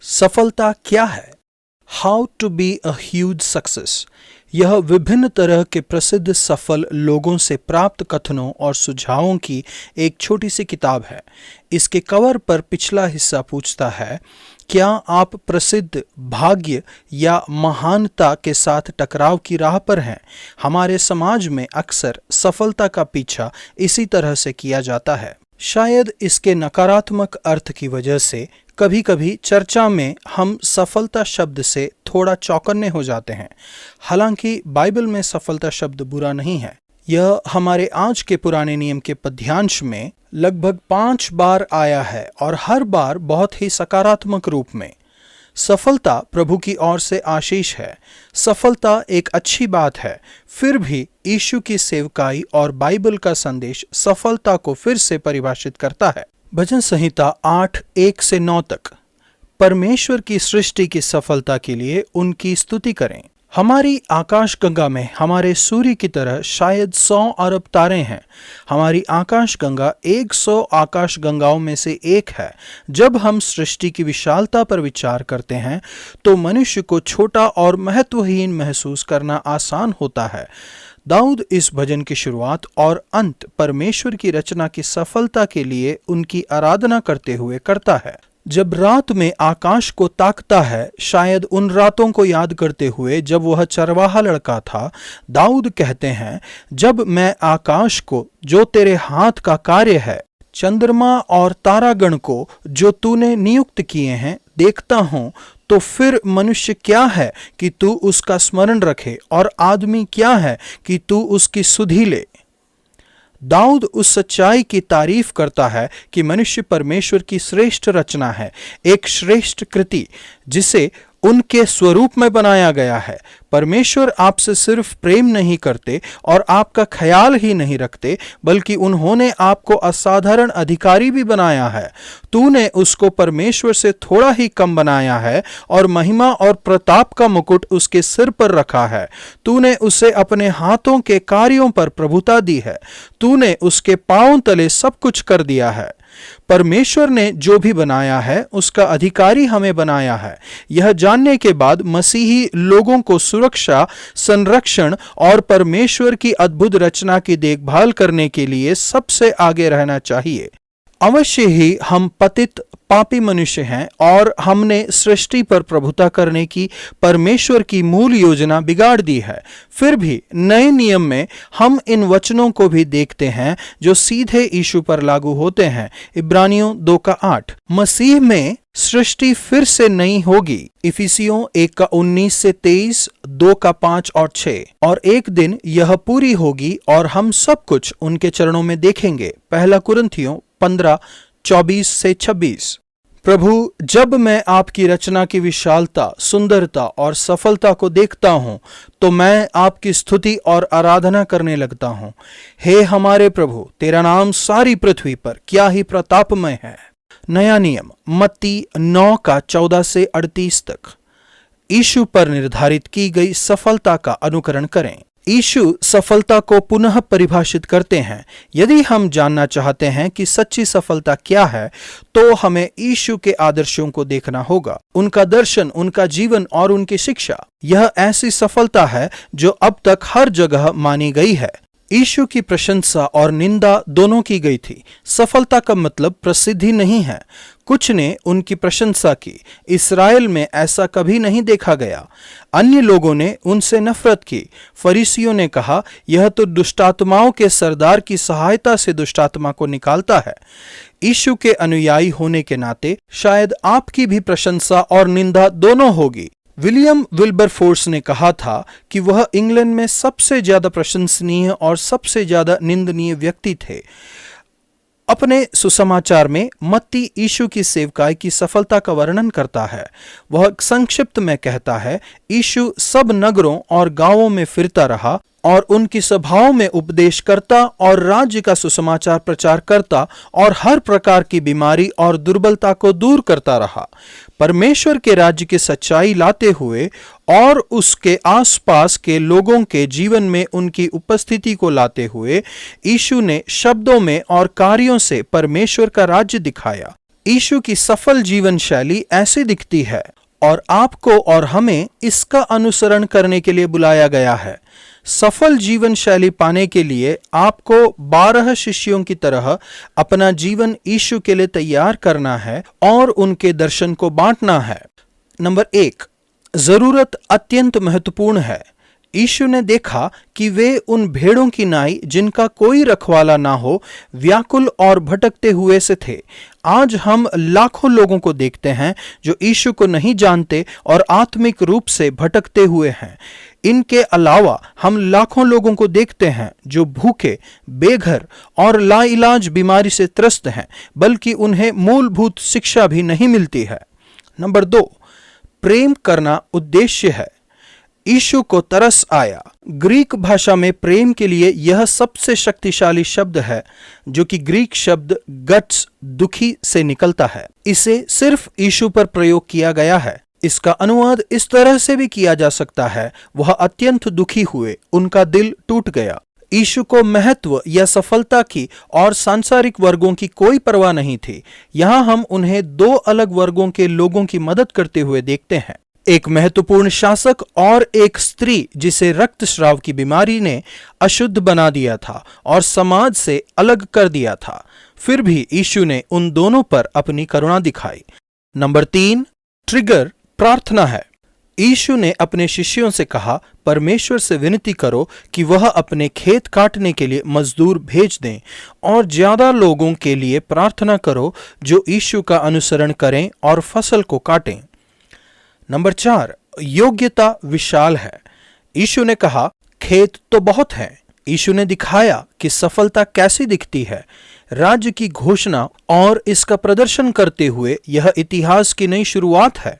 सफलता क्या है? How to be a huge success. यह विभिन्न तरह के प्रसिद्ध सफल लोगों से प्राप्त कथनों और सुझावों की एक छोटी सी किताब है। इसके कवर पर पिछला हिस्सा पूछता है, क्या आप प्रसिद्ध, भाग्य या महानता के साथ टकराव की राह पर हैं? हमारे समाज में अक्सर सफलता का पीछा इसी तरह से किया जाता है। शायद इसके नकारात्मक अर्थ की वजह से कभी कभी चर्चा में हम सफलता शब्द से थोड़ा चौकन्ने हो जाते हैं। हालांकि बाइबल में सफलता शब्द बुरा नहीं है। यह हमारे आज के पुराने नियम के पद्यांश में लगभग 5 बार आया है और हर बार बहुत ही सकारात्मक रूप में। सफलता प्रभु की ओर से आशीष है। सफलता एक अच्छी बात है। फिर भी यीशु की सेवकाई और बाइबल का संदेश सफलता को फिर से परिभाषित करता है। भजन संहिता 8:1-9 तक। परमेश्वर की सृष्टि की सफलता के लिए उनकी स्तुति करें। हमारी आकाशगंगा में हमारे सूर्य की तरह शायद 100 अरब तारे हैं। हमारी आकाशगंगा 100 आकाशगंगाओं में से एक है। जब हम सृष्टि की विशालता पर विचार करते हैं तो मनुष्य को छोटा और महत्वहीन महसूस करना आसान होता है। दाऊद इस भजन की शुरुआत और अंत परमेश्वर की रचना की सफलता के लिए उनकी आराधना करते हुए करता है। जब रात में आकाश को ताकता है, शायद उन रातों को याद करते हुए जब वह चरवाहा लड़का था, दाऊद कहते हैं, जब मैं आकाश को जो तेरे हाथ का कार्य है, चंद्रमा और तारागण को जो तूने नियुक्त किए हैं देखता हूं, तो फिर मनुष्य क्या है कि तू उसका स्मरण रखे और आदमी क्या है कि तू उसकी सुधि ले। दाऊद उस सच्चाई की तारीफ करता है कि मनुष्य परमेश्वर की श्रेष्ठ रचना है, एक श्रेष्ठ कृति जिसे उनके स्वरूप में बनाया गया है। परमेश्वर आपसे सिर्फ प्रेम नहीं करते और आपका ख्याल ही नहीं रखते, बल्कि उन्होंने आपको असाधारण अधिकारी भी बनाया है। तूने उसको परमेश्वर से थोड़ा ही कम बनाया है और महिमा और प्रताप का मुकुट उसके सिर पर रखा है। तूने उसे अपने हाथों के कार्यों पर प्रभुता दी है। तूने उसके पांव तले सब कुछ कर दिया है। परमेश्वर ने जो भी बनाया है उसका अधिकारी हमें बनाया है। यह जानने के बाद मसीही लोगों को सुरक्षा, संरक्षण और परमेश्वर की अद्भुत रचना की देखभाल करने के लिए सबसे आगे रहना चाहिए। अवश्य ही हम पतित पापी मनुष्य हैं और हमने सृष्टि पर प्रभुता करने की परमेश्वर की मूल योजना बिगाड़ दी है। फिर भी नए नियम में हम इन वचनों को भी देखते हैं जो सीधे यीशु पर लागू होते हैं। इब्रानियों 2:8। मसीह में सृष्टि फिर से नई होगी। इफिसियों 1:19-23, 2:5 और 6। और एक दिन यह पूरी होगी और हम सब कुछ उनके चरणों में देखेंगे। 1 कुरिन्थियों 15:24-26। प्रभु, जब मैं आपकी रचना की विशालता, सुंदरता और सफलता को देखता हूं तो मैं आपकी स्तुति और आराधना करने लगता हूं। हे हमारे प्रभु, तेरा नाम सारी पृथ्वी पर क्या ही प्रतापमय है। नया नियम मत्ती 9:14-38 तक। यीशु पर निर्धारित की गई सफलता का अनुकरण करें। यीशु सफलता को पुनः परिभाषित करते हैं। यदि हम जानना चाहते हैं कि सच्ची सफलता क्या है, तो हमें यीशु के आदर्शों को देखना होगा, उनका दर्शन, उनका जीवन और उनकी शिक्षा। यह ऐसी सफलता है जो अब तक हर जगह मानी गई है। यीशु की प्रशंसा और निंदा दोनों की गई थी। सफलता का मतलब प्रसिद्धि नहीं है। कुछ ने उनकी प्रशंसा की। इस्राएल में ऐसा कभी नहीं देखा गया। अन्य लोगों ने उनसे नफरत की। फरीसियों ने कहा, यह तो दुष्टात्माओं के सरदार की सहायता से दुष्टात्मा को निकालता है। यीशु के अनुयायी होने के नाते शायद आपकी भी प्रशंसा और निंदा दोनों होगी। विलियम विल्बरफोर्स ने कहा था कि वह इंग्लैंड में सबसे ज्यादा प्रशंसनीय और सबसे ज्यादा निंदनीय व्यक्ति थे। अपने सुसमाचार में मत्ती यीशु की सेवकाई की सफलता का वर्णन करता है। वह संक्षिप्त में कहता है, यीशु सब नगरों और गांवों में फिरता रहा और उनकी सभाओं में उपदेश करता और राज्य का सुसमाचार प्रचार करता और हर प्रकार की बीमारी और दुर्बलता को दूर करता रहा। परमेश्वर के राज्य की सच्चाई लाते हुए और उसके आसपास के लोगों के जीवन में उनकी उपस्थिति को लाते हुए यीशु ने शब्दों में और कार्यों से परमेश्वर का राज्य दिखाया। यीशु की सफल जीवन शैली ऐसी दिखती है और आपको और हमें इसका अनुसरण करने के लिए बुलाया गया है। सफल जीवन शैली पाने के लिए आपको 12 शिष्यों की तरह अपना जीवन यीशु के लिए तैयार करना है और उनके दर्शन को बांटना है। नंबर 1, जरूरत अत्यंत महत्वपूर्ण है। यीशु ने देखा कि वे उन भेड़ों की नाई जिनका कोई रखवाला ना हो, व्याकुल और भटकते हुए से थे। आज हम लाखों लोगों को देखते हैं जो यीशु को नहीं जानते और आत्मिक रूप से भटकते हुए हैं। इनके अलावा हम लाखों लोगों को देखते हैं जो भूखे, बेघर और लाइलाज बीमारी से त्रस्त हैं, बल्कि उन्हें मूलभूत शिक्षा भी नहीं मिलती है। नंबर 2, प्रेम करना उद्देश्य है। यीशु को तरस आया। ग्रीक भाषा में प्रेम के लिए यह सबसे शक्तिशाली शब्द है, जो कि ग्रीक शब्द गट्स, दुखी से निकलता है। इसे सिर्फ यीशु पर प्रयोग किया गया है। इसका अनुवाद इस तरह से भी किया जा सकता है, वह अत्यंत दुखी हुए, उनका दिल टूट गया। यीशु को महत्व या सफलता की और सांसारिक वर्गों की कोई परवाह नहीं थी। यहाँ हम उन्हें 2 अलग वर्गों के लोगों की मदद करते हुए देखते हैं, एक महत्वपूर्ण शासक और एक स्त्री जिसे रक्तस्राव की बीमारी ने अशुद्ध बना दिया था और समाज से अलग कर दिया था। फिर भी यीशु ने उन दोनों पर अपनी करुणा दिखाई। नंबर 3, ट्रिगर प्रार्थना है। यीशु ने अपने शिष्यों से कहा, परमेश्वर से विनती करो कि वह अपने खेत काटने के लिए मजदूर भेज दें और ज्यादा लोगों के लिए प्रार्थना करो जो यीशु का अनुसरण करें और फसल को काटें। नंबर 4, योग्यता विशाल है। यीशु ने कहा, खेत तो बहुत हैं। यीशु ने दिखाया कि सफलता कैसी दिखती है। राज्य की घोषणा और इसका प्रदर्शन करते हुए यह इतिहास की नई शुरुआत है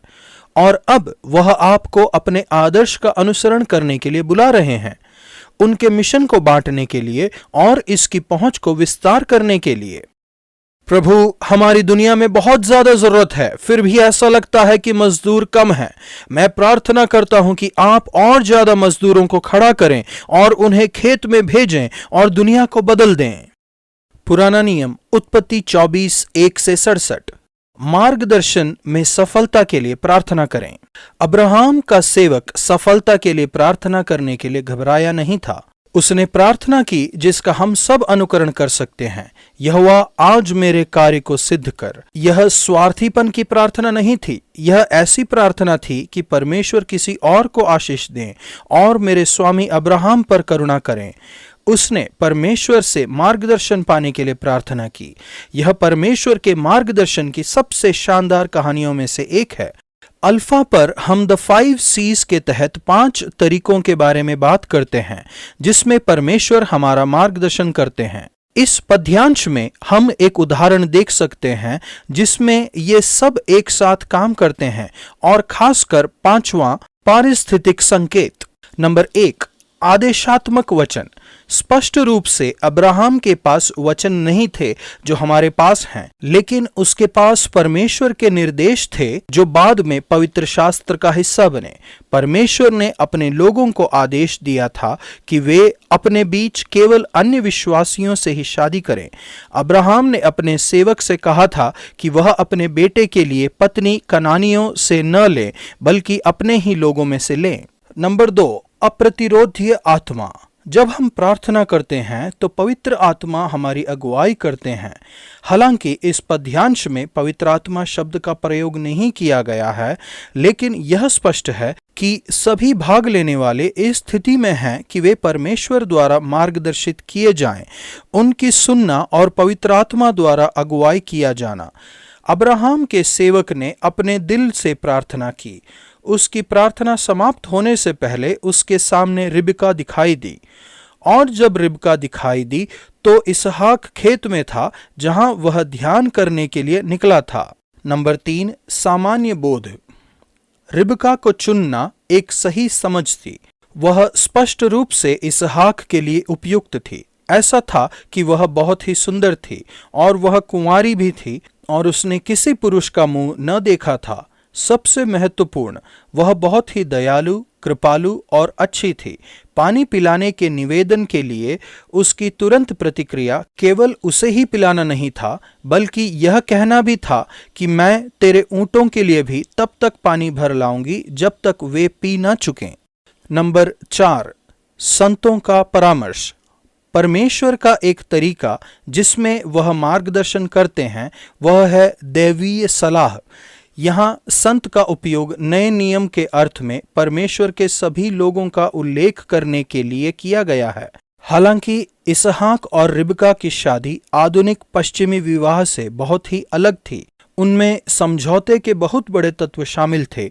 और अब वह आपको अपने आदर्श का अनुसरण करने के लिए बुला रहे हैं, उनके मिशन को बांटने के लिए और इसकी पहुंच को विस्तार करने के लिए। प्रभु, हमारी दुनिया में बहुत ज्यादा जरूरत है, फिर भी ऐसा लगता है कि मजदूर कम हैं। मैं प्रार्थना करता हूं कि आप और ज्यादा मजदूरों को खड़ा करें और उन्हें खेत में भेजें और दुनिया को बदल दें। पुराना नियम, उत्पत्ति 24:1-67। मार्गदर्शन में सफलता के लिए प्रार्थना करें। अब्राहम का सेवक सफलता के लिए प्रार्थना करने के लिए घबराया नहीं था। उसने प्रार्थना की जिसका हम सब अनुकरण कर सकते हैं, यहोवा आज मेरे कार्य को सिद्ध कर। यह स्वार्थीपन की प्रार्थना नहीं थी, यह ऐसी प्रार्थना थी कि परमेश्वर किसी और को आशीष दें और मेरे स्वामी अब्राहम पर करुणा करें। उसने परमेश्वर से मार्गदर्शन पाने के लिए प्रार्थना की। यह परमेश्वर के मार्गदर्शन की सबसे शानदार कहानियों में से एक है। अल्फा पर हम द 5 C's के तहत 5 तरीकों के बारे में बात करते हैं जिसमें परमेश्वर हमारा मार्गदर्शन करते हैं। इस पद्यांश में हम एक उदाहरण देख सकते हैं जिसमें ये सब एक साथ काम करते हैं, और खासकर 5वां पारिस्थितिक संकेत। नंबर 1, आदेशात्मक वचन। स्पष्ट रूप से अब्राहम के पास वचन नहीं थे जो हमारे पास हैं, लेकिन उसके पास परमेश्वर के निर्देश थे जो बाद में पवित्र शास्त्र का हिस्सा बने। परमेश्वर ने अपने लोगों को आदेश दिया था कि वे अपने बीच केवल अन्य विश्वासियों से ही शादी करें। अब्राहम ने अपने सेवक से कहा था कि वह अपने बेटे के लिए पत्नी कनानियों से न ले, बल्कि अपने ही लोगों में से लें। नंबर 2, अप्रतिरोध्य आत्मा। जब हम प्रार्थना करते हैं तो पवित्र आत्मा हमारी अगुवाई करते हैं। हालांकि इस पद्यांश में पवित्र आत्मा शब्द का प्रयोग नहीं किया गया है, लेकिन यह स्पष्ट है कि सभी भाग लेने वाले इस स्थिति में हैं कि वे परमेश्वर द्वारा मार्गदर्शित किए जाएं, उनकी सुनना और पवित्र आत्मा द्वारा अगुवाई किया जाना। अब्राहम के सेवक ने अपने दिल से प्रार्थना की। उसकी प्रार्थना समाप्त होने से पहले उसके सामने रिबका दिखाई दी, और जब रिबका दिखाई दी तो इसहाक खेत में था जहां वह ध्यान करने के लिए निकला था। नंबर 3, सामान्य बोध। रिबका को चुनना एक सही समझ थी। वह स्पष्ट रूप से इसहाक के लिए उपयुक्त थी। ऐसा था कि वह बहुत ही सुंदर थी और वह कुंवारी भी थी और उसने किसी पुरुष का मुंह न देखा था। सबसे महत्वपूर्ण, वह बहुत ही दयालु कृपालु और अच्छी थी। पानी पिलाने के निवेदन के लिए उसकी तुरंत प्रतिक्रिया केवल उसे ही पिलाना नहीं था, बल्कि यह कहना भी था कि मैं तेरे ऊंटों के लिए भी तब तक पानी भर लाऊंगी जब तक वे पी न चुकें। नंबर 4, संतों का परामर्श। परमेश्वर का एक तरीका जिसमें वह मार्गदर्शन करते हैं वह है दैवीय सलाह। यहाँ संत का उपयोग नए नियम के अर्थ में परमेश्वर के सभी लोगों का उल्लेख करने के लिए किया गया है। हालांकि इसहाक और रिबका की शादी आधुनिक पश्चिमी विवाह से बहुत ही अलग थी। उनमें समझौते के बहुत बड़े तत्व शामिल थे,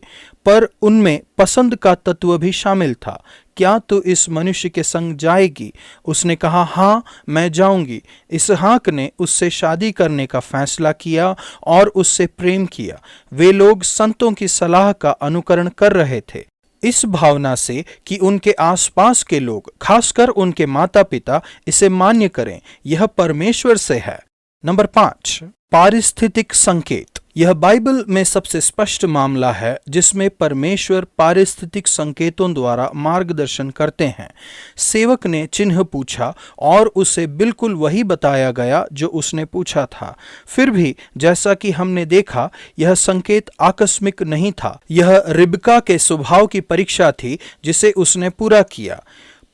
पर उनमें पसंद का तत्व भी शामिल था। क्या तू इस मनुष्य के संग जाएगी? उसने कहा, हाँ, मैं जाऊंगी। इसहाक ने उससे शादी करने का फैसला किया और उससे प्रेम किया। वे लोग संतों की सलाह का अनुकरण कर रहे थे, इस भावना से कि उनके आसपास के लोग, खासकर उनके माता पिता, इसे मान्य करें। यह परमेश्वर से है। नंबर 5, पारिस्थितिक संकेत। यह बाइबल में सबसे स्पष्ट मामला है जिसमें परमेश्वर पारिस्थितिक संकेतों द्वारा मार्गदर्शन करते हैं। सेवक ने चिन्ह पूछा और उसे बिल्कुल वही बताया गया जो उसने पूछा था। फिर भी जैसा कि हमने देखा, यह संकेत आकस्मिक नहीं था। यह रिबका के स्वभाव की परीक्षा थी जिसे उसने पूरा किया।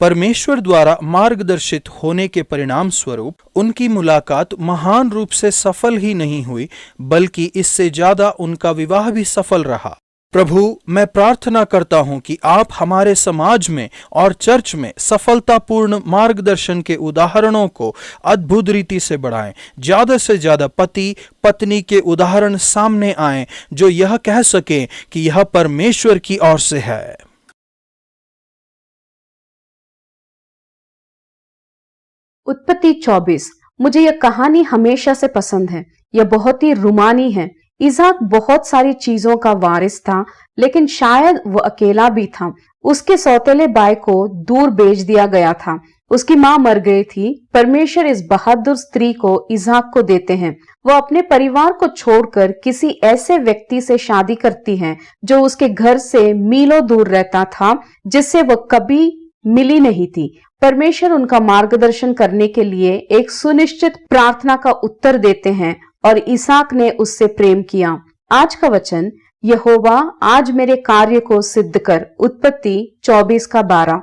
परमेश्वर द्वारा मार्गदर्शित होने के परिणाम स्वरूप उनकी मुलाकात महान रूप से सफल ही नहीं हुई, बल्कि इससे ज्यादा उनका विवाह भी सफल रहा। प्रभु, मैं प्रार्थना करता हूं कि आप हमारे समाज में और चर्च में सफलतापूर्ण मार्गदर्शन के उदाहरणों को अद्भुत रीति से बढ़ाएं। ज्यादा से ज्यादा पति पत्नी के उदाहरण सामने आएं जो यह कह सकें कि यह परमेश्वर की ओर से है। उत्पत्ति 24। मुझे यह कहानी हमेशा से पसंद है। यह बहुत ही रुमानी है। इसहाक बहुत सारी चीजों का वारिस था, लेकिन शायद वो अकेला भी था। उसके सौतेले भाई को दूर भेज दिया गया था। उसकी मां मर गई थी। परमेश्वर इस बहादुर स्त्री को इसहाक को देते हैं। वो अपने परिवार को छोड़कर किसी ऐसे व्यक्ति से शादी करती है जो उसके घर से मीलों दूर रहता था, जिससे वो कभी मिली नहीं थी। परमेश्वर उनका मार्गदर्शन करने के लिए एक सुनिश्चित प्रार्थना का उत्तर देते हैं और इसहाक ने उससे प्रेम किया। आज का वचन, यहोवा आज मेरे कार्य को सिद्ध कर। उत्पत्ति 24 का 12।